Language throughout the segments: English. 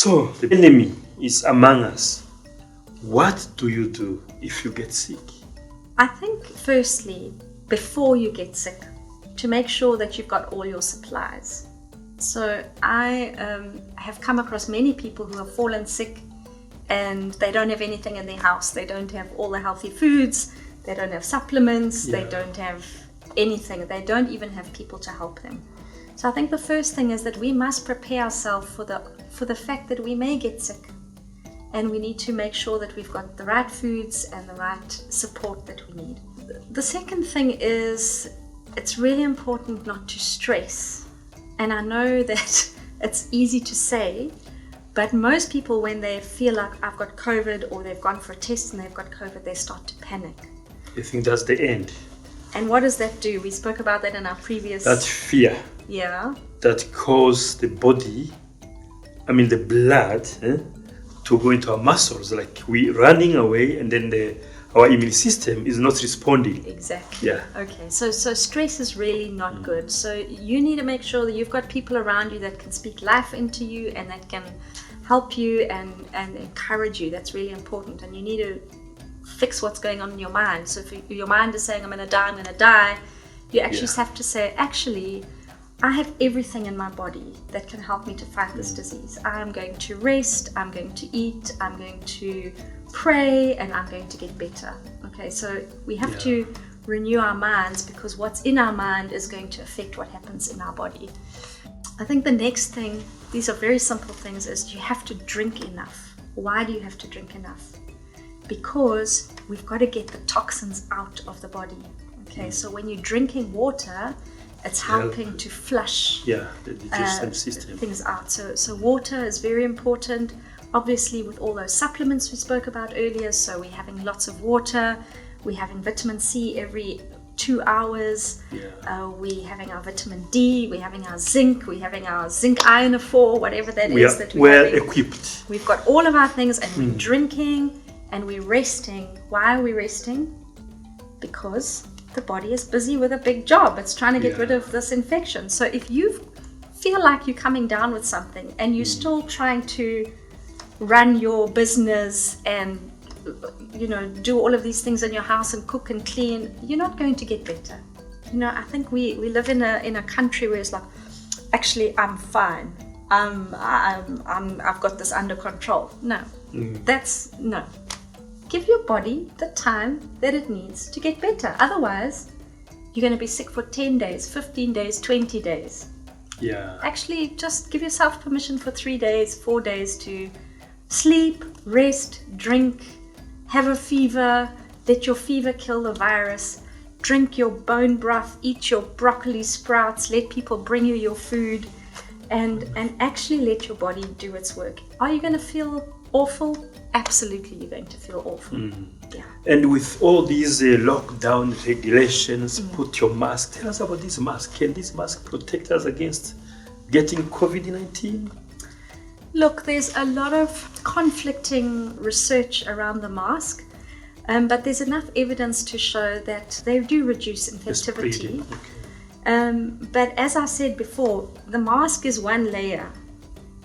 So the enemy is among us. What do you do if you get sick? I think firstly, before you get sick, to make sure that you've got all your supplies. So I have come across many people who have fallen sick and they don't have anything in their house. They don't have all the healthy foods. They don't have supplements. They don't have anything. They don't even have people to help them. So I think the first thing is that we must prepare ourselves for the fact that we may get sick. And we need to make sure that we've got the right foods and the right support that we need. The second thing is it's really important not to stress. And I know that it's easy to say, but most people, when they feel like I've got COVID or they've gone for a test and they've got COVID, they start to panic. You think that's the end? And what does that do? We spoke about that in our previous... That fear. Yeah. That causes the body, the blood, to go into our muscles. Like we're running away and then our immune system is not responding. Exactly. Yeah. Okay, so stress is really not good. So you need to make sure that you've got people around you that can speak life into you and that can help you and encourage you. That's really important. And you need to fix what's going on in your mind. So if your mind is saying, I'm going to die, you actually have to say, actually, I have everything in my body that can help me to fight this disease. I'm going to rest, I'm going to eat, I'm going to pray, and I'm going to get better. Okay, so we have to renew our minds because what's in our mind is going to affect what happens in our body. I think the next thing, these are very simple things, is you have to drink enough. Why do you have to drink enough? Because we've got to get the toxins out of the body. Okay, so when you're drinking water, it's helping to flush the digestive system things out. So water is very important. Obviously, with all those supplements we spoke about earlier, so we're having lots of water, we're having vitamin C every 2 hours, we're having our vitamin D, we're having our zinc, we're having our zinc ionophore, whatever that is that we're equipped. We've got all of our things and we're drinking and we're resting. Why are we resting? Because the body is busy with a big job. It's trying to get rid of this infection. So if you feel like you're coming down with something and you're still trying to run your business and do all of these things in your house and cook and clean, you're not going to get better. I think we live in a country where it's like, actually, I'm fine. I've got this under control. No, no. Give your body the time that it needs to get better. Otherwise, you're going to be sick for 10 days, 15 days, 20 days. Yeah. Actually, just give yourself permission for 3 days, 4 days to sleep, rest, drink, have a fever, let your fever kill the virus, drink your bone broth, eat your broccoli sprouts, let people bring you your food, and actually let your body do its work. Are you going to feel awful? Absolutely, you're going to feel awful. Yeah. And with all these lockdown regulations, put your mask. Tell us about this mask. Can this mask protect us against getting COVID-19? Look, there's a lot of conflicting research around the mask, but there's enough evidence to show that they do reduce infectivity. But as I said before, the mask is one layer,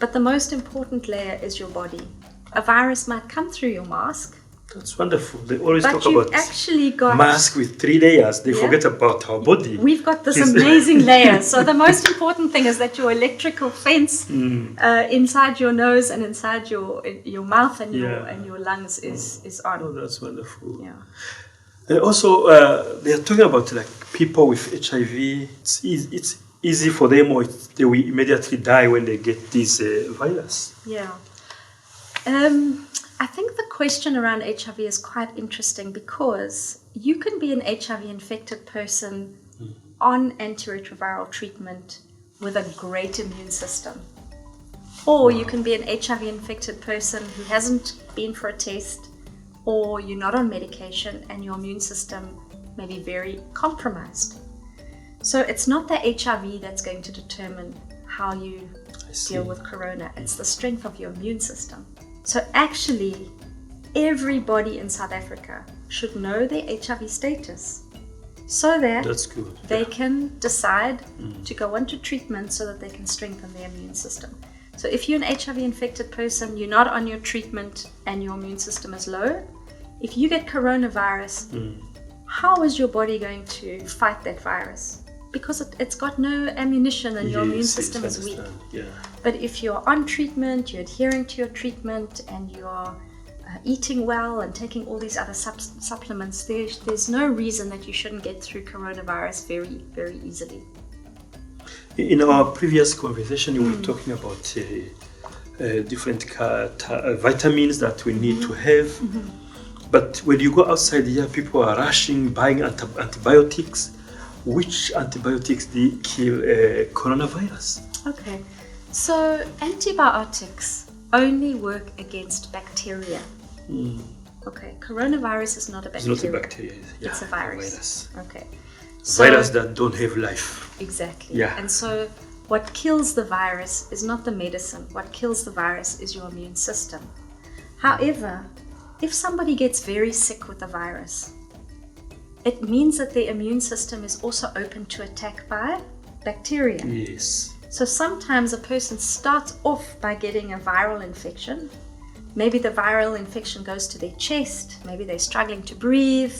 but the most important layer is your body. A virus might come through your mask. That's wonderful. They always but talk you've about actually got mask with 3 layers. They forget about our body. We've got this amazing layer. So the most important thing is that your electrical fence inside your nose and inside your mouth and your lungs is on. Oh, that's wonderful. Yeah. And also, they are talking about like people with HIV. It's easy for them, or they will immediately die when they get this virus. Yeah. I think the question around HIV is quite interesting because you can be an HIV infected person on antiretroviral treatment with a great immune system. Or you can be an HIV infected person who hasn't been for a test, or you're not on medication and your immune system may be very compromised. So it's not the HIV that's going to determine how you deal with corona. It's the strength of your immune system. So actually, everybody in South Africa should know their HIV status so that they can decide to go on to treatment so that they can strengthen their immune system. So if you're an HIV infected person, you're not on your treatment and your immune system is low, if you get coronavirus, how is your body going to fight that virus? Because it's got no ammunition and your immune system is weak. Yeah. But if you're on treatment, you're adhering to your treatment, and you're eating well and taking all these other supplements, there's no reason that you shouldn't get through coronavirus very, very easily. In our previous conversation, you were talking about different vitamins that we need to have. But when you go outside here, people are rushing, buying antibiotics. Which antibiotics do kill coronavirus? Okay, so antibiotics only work against bacteria. Okay, coronavirus is not a bacteria. It's not a bacteria. Yeah, it's a virus. Okay. Virus that don't have life. Exactly. Yeah. And so what kills the virus is not the medicine. What kills the virus is your immune system. However, if somebody gets very sick with the virus, it means that their immune system is also open to attack by bacteria. Yes. So sometimes a person starts off by getting a viral infection. Maybe the viral infection goes to their chest, maybe they're struggling to breathe,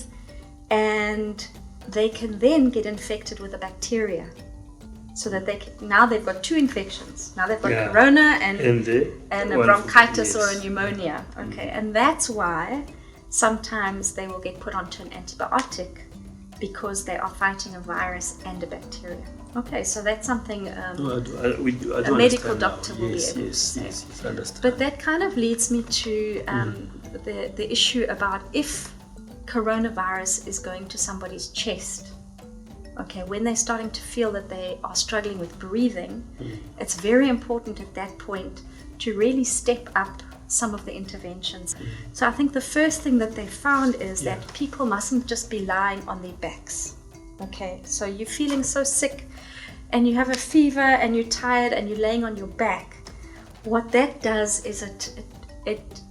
and they can then get infected with a bacteria. So that now they've got two infections. Now they've got corona and a bronchitis or a pneumonia. Okay, and that's why sometimes they will get put onto an antibiotic, because they are fighting a virus and a bacteria. Okay, so that's something a medical doctor will be able to say. Yes, I understand. But that kind of leads me to the issue about if coronavirus is going to somebody's chest. Okay, when they're starting to feel that they are struggling with breathing, it's very important at that point to really step up some of the interventions. So I think the first thing that they found is that people mustn't just be lying on their backs. Okay, so you're feeling so sick and you have a fever and you're tired and you're laying on your back. What that does is it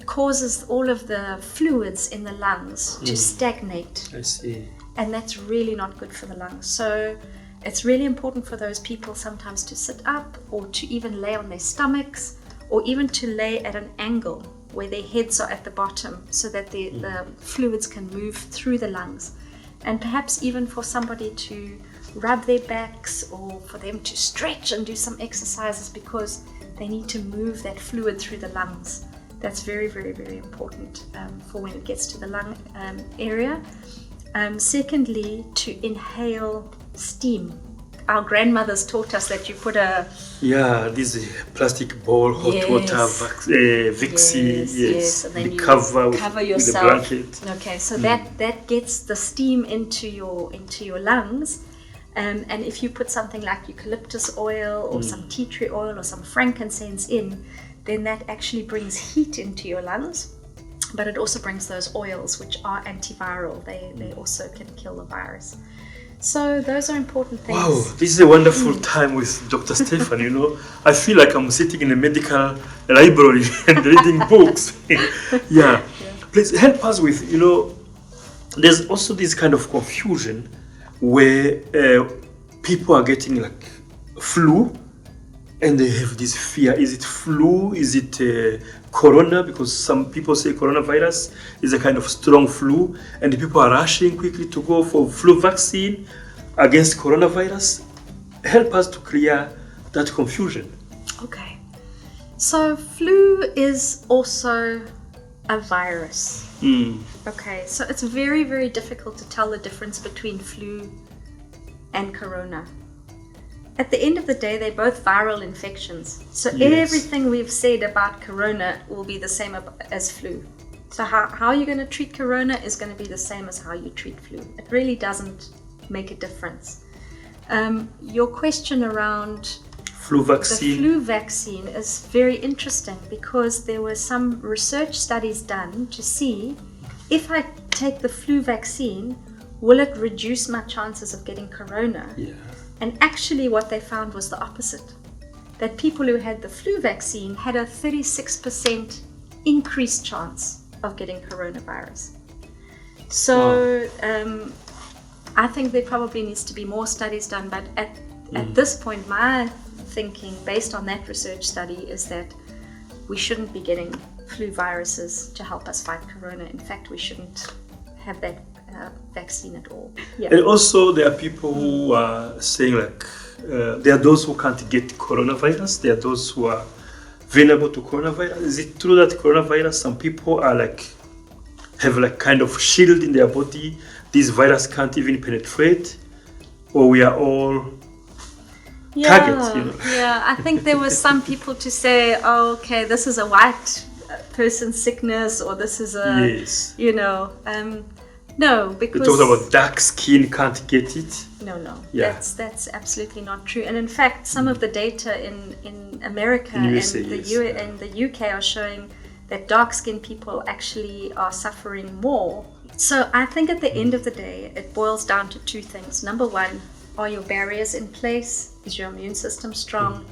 causes all of the fluids in the lungs to stagnate. I see. And that's really not good for the lungs. So it's really important for those people sometimes to sit up, or to even lay on their stomachs, or even to lay at an angle where their heads are at the bottom, so that the fluids can move through the lungs. And perhaps even for somebody to rub their backs, or for them to stretch and do some exercises, because they need to move that fluid through the lungs. That's very, very, very important for when it gets to the lung area. Secondly, to inhale steam. Our grandmothers taught us that you put this plastic bowl, hot water, Vixie, and then you cover yourself with a blanket. Okay, so that gets the steam into your lungs, and if you put something like eucalyptus oil or some tea tree oil or some frankincense in, then that actually brings heat into your lungs. But it also brings those oils, which are antiviral. They also can kill the virus. So those are important things. Wow, this is a wonderful time with Dr. Stefan. I feel like I'm sitting in a medical library and reading books. Yeah. Please help us with, there's also this kind of confusion where people are getting like flu, and they have this fear. Is it flu? Is it corona? Because some people say coronavirus is a kind of strong flu, and the people are rushing quickly to go for flu vaccine against coronavirus. Help us to clear that confusion. Okay. So flu is also a virus. Okay, so it's very, very difficult to tell the difference between flu and corona. At the end of the day, they're both viral infections. So everything we've said about corona will be the same as flu. So how you're going to treat corona is going to be the same as how you treat flu. It really doesn't make a difference. Your question around flu vaccine. The flu vaccine is very interesting, because there were some research studies done to see if I take the flu vaccine, will it reduce my chances of getting corona? Yeah. And actually what they found was the opposite. That people who had the flu vaccine had a 36% increased chance of getting coronavirus. So I think there probably needs to be more studies done, but at this point my thinking, based on that research study, is that we shouldn't be getting flu viruses to help us fight corona. In fact, we shouldn't have that vaccine at all. Yeah. And also, there are people who are saying like, there are those who can't get coronavirus. There are those who are vulnerable to coronavirus. Is it true that coronavirus, some people are like, have like kind of shield in their body, this virus can't even penetrate, or we are all targets, you know? Yeah, I think there were some people to say, oh, okay, this is a white person's sickness, or this is a, yes. you know, no, because they talk about dark skin can't get it. No, Yeah. that's absolutely not true. And in fact, some of the data in America In USA, and the UK are showing that dark-skinned people actually are suffering more. So I think at the end of the day, it boils down to two things. Number one, are your barriers in place? Is your immune system strong?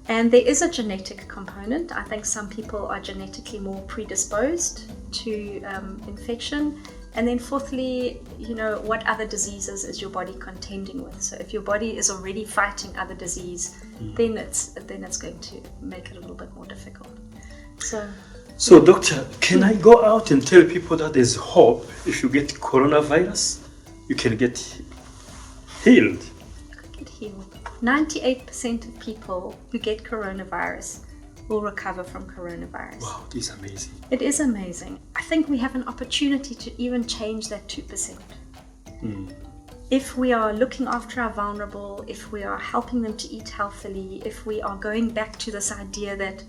And there is a genetic component. I think some people are genetically more predisposed to infection. And then fourthly, you know, what other diseases is your body contending with? So if your body is already fighting other disease, then it's going to make it a little bit more difficult. So doctor, can I go out and tell people that there's hope? If you get coronavirus, you can get healed. 98% of people who get coronavirus will recover from coronavirus. Wow, this is amazing. It is amazing. I think we have an opportunity to even change that 2%. If we are looking after our vulnerable, if we are helping them to eat healthily, if we are going back to this idea that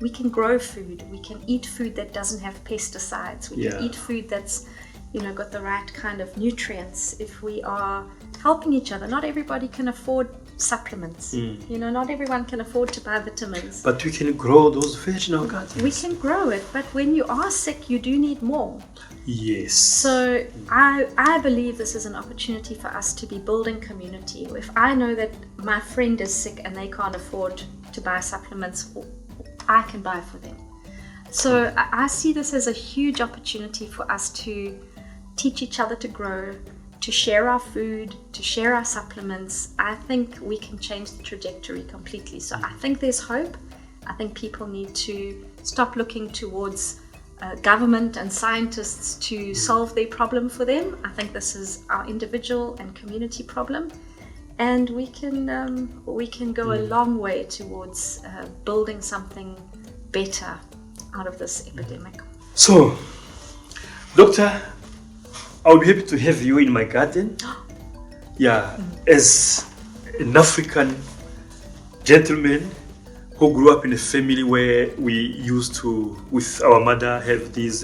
we can grow food, we can eat food that doesn't have pesticides, we can eat food that's, you know, got the right kind of nutrients, if we are helping each other. Not everybody can afford supplements. You know, not everyone can afford to buy vitamins. But we can grow those veg in our gardens. We can grow it, but when you are sick, you do need more. Yes. So I believe this is an opportunity for us to be building community. If I know that my friend is sick and they can't afford to buy supplements, I can buy for them. So I see this as a huge opportunity for us to teach each other to grow, to share our food, to share our supplements. I think we can change the trajectory completely. So I think there's hope. I think people need to stop looking towards government and scientists to solve their problem for them. I think this is our individual and community problem. And we can go a long way towards building something better out of this epidemic. So, doctor, I'll be happy to have you in my garden. Yeah, as an African gentleman who grew up in a family where we used to, with our mother, have these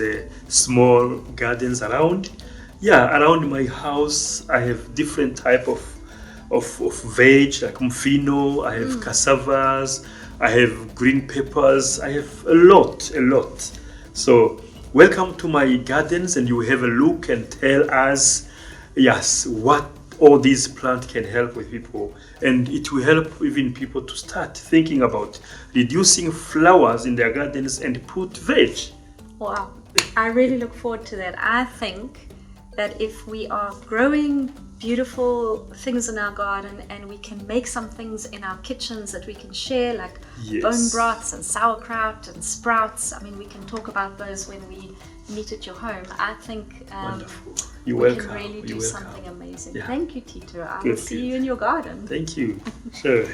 small gardens around. Yeah, around my house, I have different type of veg, like mfino, I have cassavas, I have green peppers, I have a lot. So welcome to my gardens, and you have a look and tell us, yes, what all these plants can help with people. And it will help even people to start thinking about reducing flowers in their gardens and put veg. Wow, I really look forward to that. I think that if we are growing beautiful things in our garden and we can make some things in our kitchens that we can share, like bone broths and sauerkraut and sprouts. I mean, we can talk about those when we meet at your home. I think we can really do something amazing. Yeah. Thank you, Tito. I will see you in your garden. Thank you. Sure.